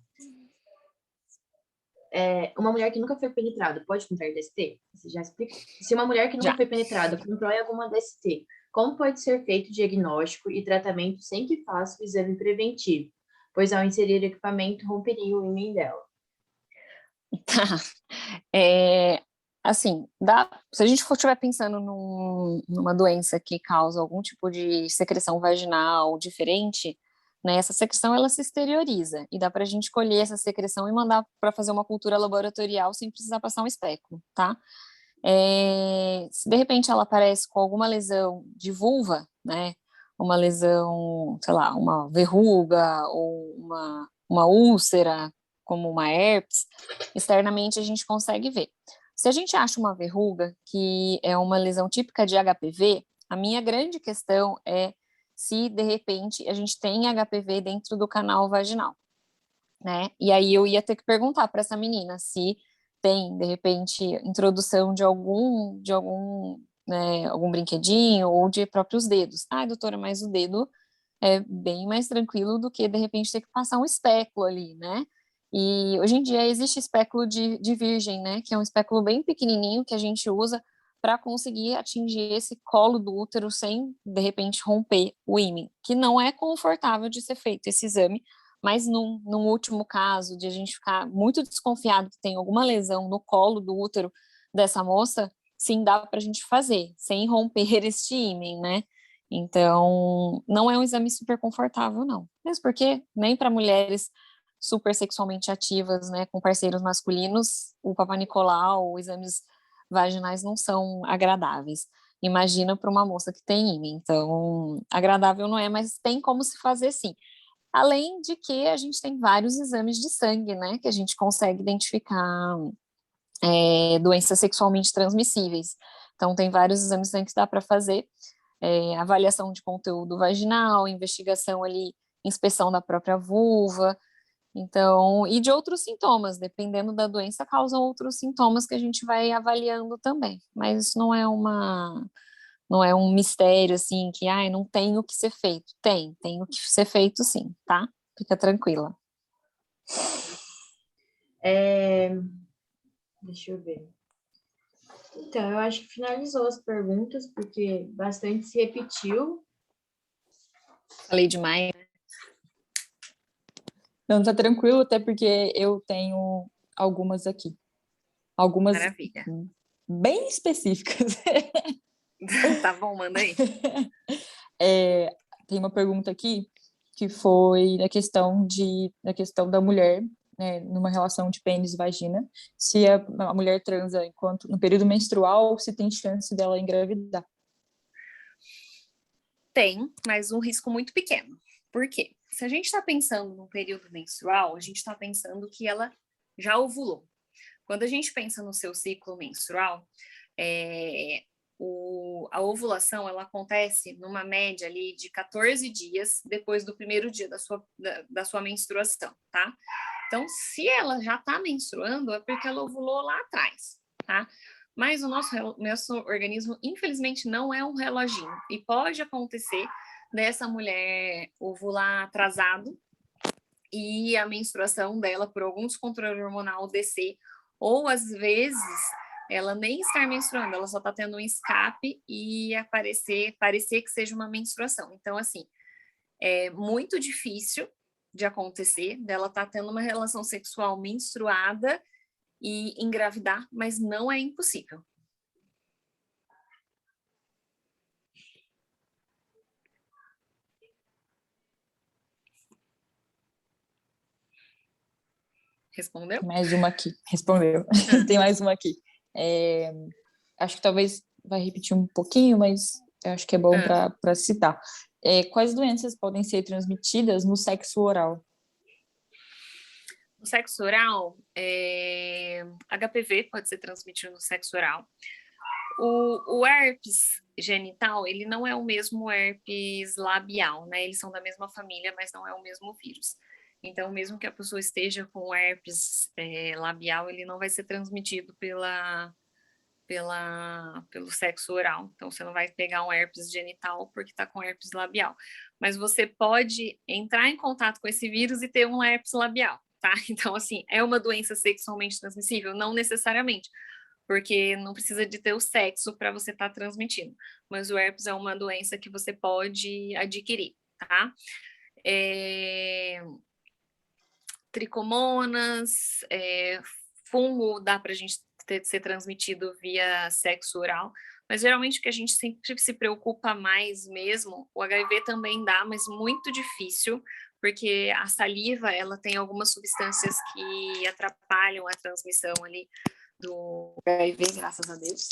Uma mulher que nunca foi penetrada pode contrair DST? Você já explicou. Se uma mulher que nunca Já. foi penetrada contrai alguma DST, como pode ser feito o diagnóstico e tratamento sem que faça o exame preventivo? Pois ao inserir o equipamento, romperia o ímã dela. Tá. Assim, se a gente estiver pensando numa doença que causa algum tipo de secreção vaginal diferente, né, essa secreção ela se exterioriza e dá para a gente colher essa secreção e mandar para fazer uma cultura laboratorial sem precisar passar um espéculo, tá? Se de repente ela aparece com alguma lesão de vulva, né, uma lesão, sei lá, uma verruga ou uma úlcera, como uma herpes, externamente a gente consegue ver. Se a gente acha uma verruga, que é uma lesão típica de HPV, a minha grande questão é se, de repente, a gente tem HPV dentro do canal vaginal, né? E aí eu ia ter que perguntar para essa menina se tem, de repente, introdução né, algum brinquedinho ou de próprios dedos. Doutora, mas o dedo é bem mais tranquilo do que, de repente, ter que passar um espéculo ali, né? E hoje em dia existe espéculo de virgem, né? Que é um espéculo bem pequenininho que a gente usa para conseguir atingir esse colo do útero sem, de repente, romper o ímã, que não é confortável de ser feito esse exame, mas num último caso de a gente ficar muito desconfiado que tem alguma lesão no colo do útero dessa moça, sim, dá para a gente fazer, sem romper este ímen, né? Então, não é um exame super confortável, não. Mesmo porque nem para mulheres super sexualmente ativas, né, com parceiros masculinos, o Papa Nicolau, os exames vaginais não são agradáveis. Imagina para uma moça que tem ímã. Então, agradável não é, mas tem como se fazer sim. Além de que a gente tem vários exames de sangue, né, que a gente consegue identificar doenças sexualmente transmissíveis. Então, tem vários exames de sangue que dá para fazer, avaliação de conteúdo vaginal, investigação ali, inspeção da própria vulva, então, e de outros sintomas, dependendo da doença, causam outros sintomas que a gente vai avaliando também. Mas isso não é um mistério assim que, ai, não tem o que ser feito. Tem o que ser feito sim, tá? Fica tranquila. Deixa eu ver. Então, eu acho que finalizou as perguntas, porque bastante se repetiu. Falei demais. Não, tá tranquilo, até porque eu tenho algumas aqui. Algumas Maravilha. bem específicas. Tá bom, manda aí. Tem uma pergunta aqui que foi na questão da mulher, né, numa relação de pênis e vagina, se a mulher transa enquanto no período menstrual, se tem chance dela engravidar. Tem, mas um risco muito pequeno. Por quê? Se a gente está pensando no período menstrual, a gente está pensando que ela já ovulou. Quando a gente pensa no seu ciclo menstrual, a ovulação ela acontece numa média ali de 14 dias depois do primeiro dia da sua menstruação, tá? Então, se ela já está menstruando, é porque ela ovulou lá atrás, tá? Mas o nosso organismo, infelizmente, não é um reloginho. E pode acontecer dessa mulher ovular atrasado e a menstruação dela, por algum descontrole hormonal, descer. Ou, às vezes, ela nem estar menstruando, ela só está tendo um escape e parecer que seja uma menstruação. Então, assim, é muito difícil de acontecer dela estar tendo uma relação sexual menstruada e engravidar, mas não é impossível. Respondeu? Mais uma aqui. Respondeu. Tem mais uma aqui. Acho que talvez vai repetir um pouquinho, mas eu acho que é bom para citar. Quais doenças podem ser transmitidas no sexo oral? No sexo oral, HPV pode ser transmitido no sexo oral. O herpes genital, ele não é o mesmo herpes labial, né? Eles são da mesma família, mas não é o mesmo vírus. Então, mesmo que a pessoa esteja com herpes labial, ele não vai ser transmitido pelo sexo oral. Então, você não vai pegar um herpes genital porque está com herpes labial. Mas você pode entrar em contato com esse vírus e ter um herpes labial, tá? Então, assim, é uma doença sexualmente transmissível? Não necessariamente, porque não precisa de ter o sexo para você estar transmitindo. Mas o herpes é uma doença que você pode adquirir, tá? Tricomonas, fungo dá para a gente ser transmitido via sexo oral, mas geralmente o que a gente sempre se preocupa mais mesmo, o HIV também dá, mas muito difícil, porque a saliva, ela tem algumas substâncias que atrapalham a transmissão ali do HIV, graças a Deus.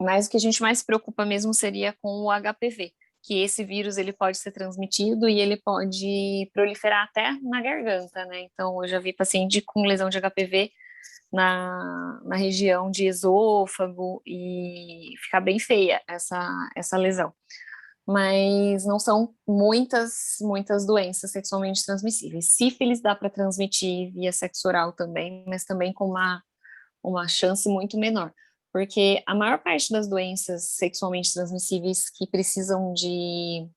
Mas o que a gente mais se preocupa mesmo seria com o HPV, que esse vírus ele pode ser transmitido e ele pode proliferar até na garganta, né? Então, eu já vi paciente com lesão de HPV na região de esôfago e ficar bem feia essa lesão. Mas não são muitas doenças sexualmente transmissíveis. Sífilis dá para transmitir via sexo oral também, mas também com uma chance muito menor. Porque a maior parte das doenças sexualmente transmissíveis que precisam de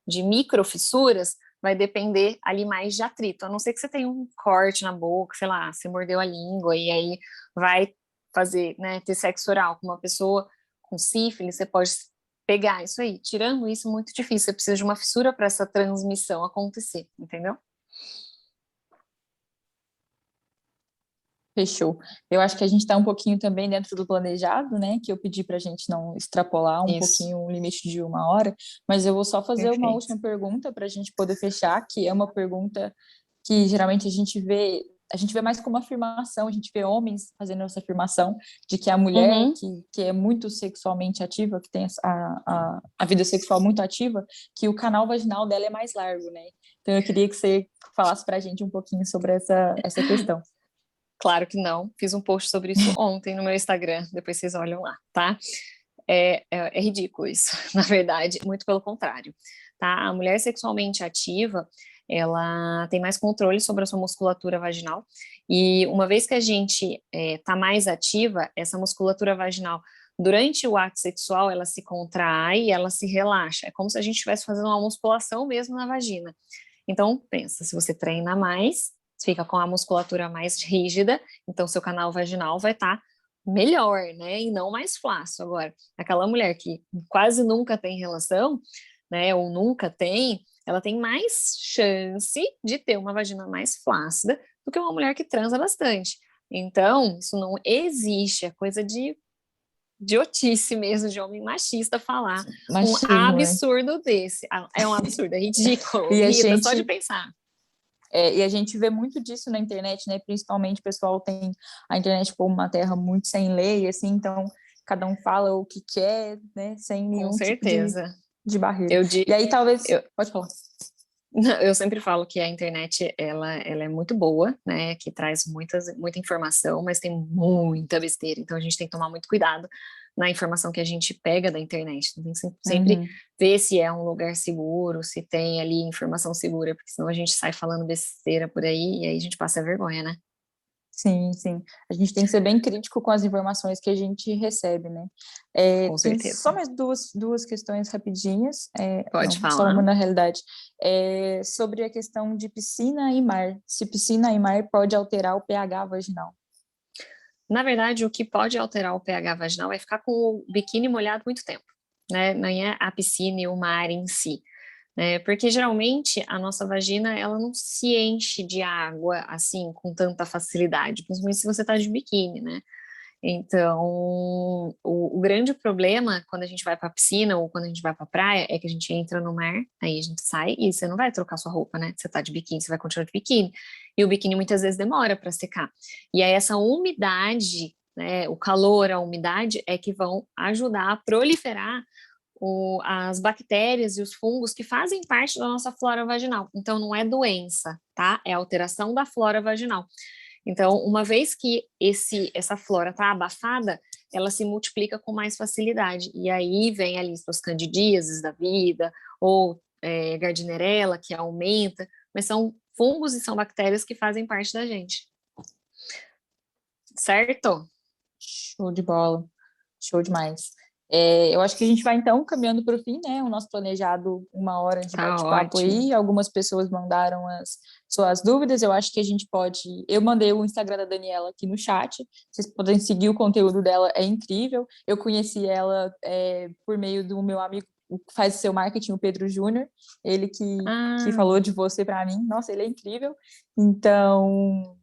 microfissuras vai depender ali mais de atrito, a não ser que você tenha um corte na boca, sei lá, você mordeu a língua e aí vai fazer, né, ter sexo oral com uma pessoa com sífilis, você pode pegar isso aí. Tirando isso, muito difícil, você precisa de uma fissura para essa transmissão acontecer, entendeu? Fechou. Eu acho que a gente está um pouquinho também dentro do planejado, né? Que eu pedi para a gente não extrapolar um Isso, pouquinho o limite de 1 hora, mas eu vou só fazer uma perfeito. última pergunta para a gente poder fechar, que é uma pergunta que geralmente a gente vê mais como afirmação, a gente vê homens fazendo essa afirmação de que a mulher Uhum. que é muito sexualmente ativa, que tem a vida sexual muito ativa, que o canal vaginal dela é mais largo, né? Então eu queria que você falasse para a gente um pouquinho sobre essa questão. Claro que não. Fiz um post sobre isso ontem no meu Instagram, depois vocês olham lá, tá? É ridículo isso, na verdade, muito pelo contrário, tá? A mulher sexualmente ativa, ela tem mais controle sobre a sua musculatura vaginal, e uma vez que a gente tá mais ativa, essa musculatura vaginal, durante o ato sexual, ela se contrai e ela se relaxa. É como se a gente estivesse fazendo uma musculação mesmo na vagina. Então, pensa, se você treina mais, você fica com a musculatura mais rígida, então seu canal vaginal vai estar melhor, né? E não mais flácido. Agora, aquela mulher que quase nunca tem relação, né? Ou nunca tem, ela tem mais chance de ter uma vagina mais flácida do que uma mulher que transa bastante. Então, isso não existe, é coisa de idiotice mesmo, de homem machista falar um Machismo, né? absurdo desse. É um absurdo, é ridículo, E a Rita, só de gente pensar. e a gente vê muito disso na internet, né? Principalmente o pessoal tem a internet como uma terra muito sem lei, assim, então cada um fala o que quer, né? Sem Com nenhum tipo certeza. de barreira. Eu, di- E aí talvez. eu, Pode falar. eu sempre falo que a internet ela é muito boa, né? Que traz muita informação, mas tem muita besteira. Então a gente tem que tomar muito cuidado na informação que a gente pega da internet. Tem que sempre Uhum. ver se é um lugar seguro, se tem ali informação segura, porque senão a gente sai falando besteira por aí e aí a gente passa vergonha, né? Sim, sim. A gente tem que ser bem crítico com as informações que a gente recebe, né? Com Tem só certeza. mais duas questões rapidinhas, Pode não, só uma falar. na realidade, sobre a questão de piscina e mar. Se piscina e mar pode alterar o pH vaginal. Na verdade, o que pode alterar o pH vaginal é ficar com o biquíni molhado muito tempo, né? Não é a piscina e o mar em si, né? Porque geralmente a nossa vagina ela não se enche de água assim com tanta facilidade, principalmente se você está de biquíni, né? Então, o grande problema quando a gente vai para a piscina ou quando a gente vai para a praia é que a gente entra no mar, aí a gente sai e você não vai trocar sua roupa, né? Você tá de biquíni, você vai continuar de biquíni. E o biquíni muitas vezes demora para secar. E aí essa umidade, né, o calor, a umidade é que vão ajudar a proliferar as bactérias e os fungos que fazem parte da nossa flora vaginal. Então, não é doença, tá? É alteração da flora vaginal. Então, uma vez que essa flora está abafada, ela se multiplica com mais facilidade. E aí vem ali suas candidíases da vida, ou gardnerella, que aumenta, mas são fungos e são bactérias que fazem parte da gente. Certo? Show de bola. Show demais. Eu acho que a gente vai então caminhando para o fim, né? O nosso planejado 1 hora de Tá bate-papo ótimo. aí. Algumas pessoas mandaram as suas dúvidas. Eu acho que a gente pode. Eu mandei o Instagram da Daniela aqui no chat. Vocês podem seguir o conteúdo dela, é incrível. Eu conheci ela por meio do meu amigo que faz seu marketing, o Pedro Júnior. Ele que Ah, falou de você para mim. Nossa, ele é incrível. Então.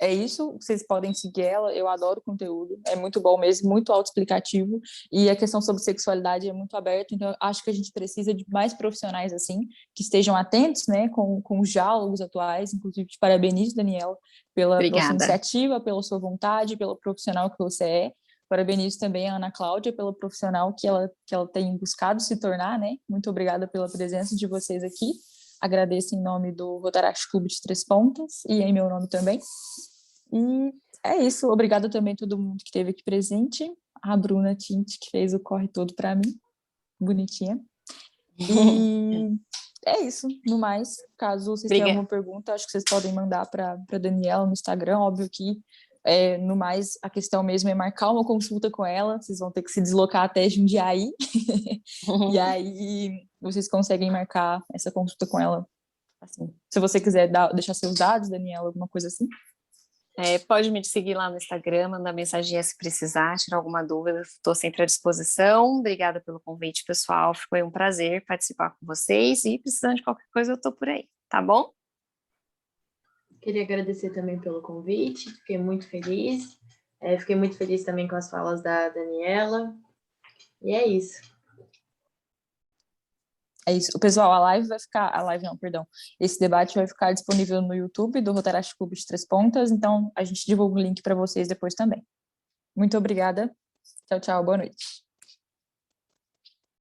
É isso, vocês podem seguir ela, eu adoro o conteúdo, é muito bom mesmo, muito autoexplicativo, e a questão sobre sexualidade é muito aberta, então eu acho que a gente precisa de mais profissionais assim, que estejam atentos, né, com os diálogos atuais, inclusive te parabenizo, Daniela, pela sua obrigada. iniciativa, pela sua vontade, pelo profissional que você é, parabenizo também a Ana Cláudia pela profissional que ela tem buscado se tornar, né, muito obrigada pela presença de vocês aqui, agradeço em nome do Rotaract Clube de Três Pontas, e em meu nome também, e é isso. Obrigada também a todo mundo que esteve aqui presente. A Bruna Tinte, que fez o corre todo para mim. Bonitinha. E é isso. No mais, caso vocês tenham alguma Obrigada. pergunta, acho que vocês podem mandar para Daniela no Instagram. Óbvio que, no mais, a questão mesmo é marcar uma consulta com ela. Vocês vão ter que se deslocar até Jundiaí. E aí vocês conseguem marcar essa consulta com ela. Assim. Se você quiser deixar seus dados, Daniela, alguma coisa assim. Pode me seguir lá no Instagram, mandar mensagem se precisar, tirar alguma dúvida, estou sempre à disposição. Obrigada pelo convite, pessoal. Foi um prazer participar com vocês e precisando de qualquer coisa, eu estou por aí, tá bom? Queria agradecer também pelo convite, fiquei muito feliz. Fiquei muito feliz também com as falas da Daniela. E é isso. É isso. Pessoal, a live não, perdão. Esse debate vai ficar disponível no YouTube do Rotaract Clube de Três Pontas, então a gente divulga o link para vocês depois também. Muito obrigada. Tchau, tchau. Boa noite.